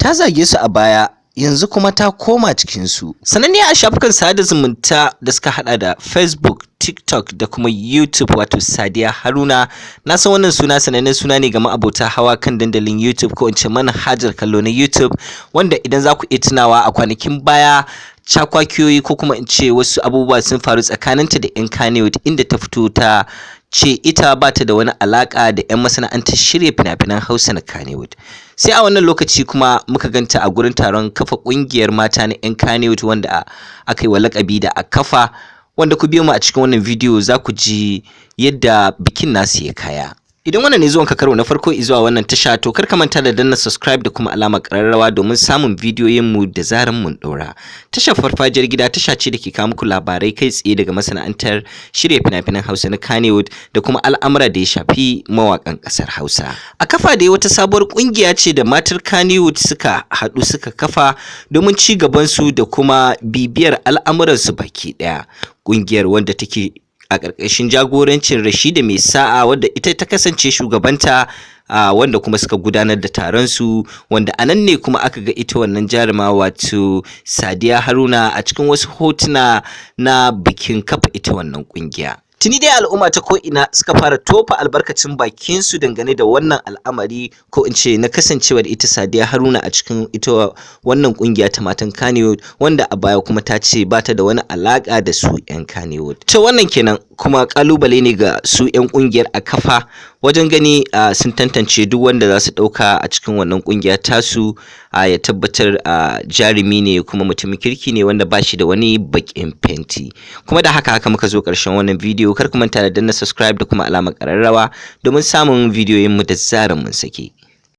ta zage su a baya yanzu kuma ta koma cikinsu. Sananniya a shafukan sada zumunta da suka hada da Facebook, TikTok da kuma YouTube wato Sadiya Haruna. Na san wannan suna sanannen suna ne ga ma'abota hawa kan dandalin YouTube ko in ce manhajar kallo na YouTube, wanda idan za ku iya tunawa a kwanakin baya cakwakiyoyi ko kuma in ce wasu abubuwa sun faru tsakaninta da 'yan Kannywood, inda ta fito ta ce ita ba ta da wani alaka da 'yan masana'antar shirya fina-finan Hausa na Kannywood. Sai a wannan lokaci kuma muka ganta a gurin taron kafa kungiyar mata na 'yan Kannywood wanda aka yi wa lakabi da a kafa, wanda ku biyo mu a cikin wannan bidiyo za ku ji yadda bikin nasu ya kaya. Idan wannan ne zuwanka karo na farko zuwa wannan tasha, to kar ka manta da danna subscribe da kuma alamar ƙararrawa domin samun bidiyoyin mu da zaran mun ɗora. Tashar Farfajiyar Gida tasha ce da ke kawo muku labarai kai tsaye daga masana'antar shirya fina-finan Hausa na Kannywood da kuma al'amura da ya shafi mawaƙan ƙasar Hausa. A kafa dai wata sabuwar ƙungiya ce da matar Kannywood suka haɗu suka kafa domin ci gaban su da kuma bibiyar al'amuran su baki ɗaya. Ƙungiyar wanda take a ƙarƙashin jagorancin Rashida Mai Sa'a, wadda ita ta kasance shugabanta, wanda kuma suka gudanar da taron su, wanda a nan ne kuma aka ga ita wannan jaruma wato Sadiya Haruna a cikin wasu hotuna na bikin kafa ita wannan ƙungiya. Tuni dai al'umma ta ko'ina suka fara tofa albarkacin bakin su dangane da wannan al'amari ko in ce na kasancewa da ita Sadiya Haruna a cikin ita wannan kungiya ta matan Kannywood, wanda a baya kuma ta ce ba ta da wani alaka da su 'yan Kannywood. To wannan kenan kuma kalubale ne ga su 'yan kungiyar a kafa wajen gani sun tantance duk wanda za su ɗauka a cikin wannan kungiya tasu, ya tabbatar jarumi ne kuma mutumin kirki ne wanda ba shi da wani baƙin fenti. Kuma da haka muka zo ƙarshen wannan bidiyo. Kar ku manta da danna subscribe da kuma alamar ƙararrawa domin samun bidiyoyinmu da zaran mun sake.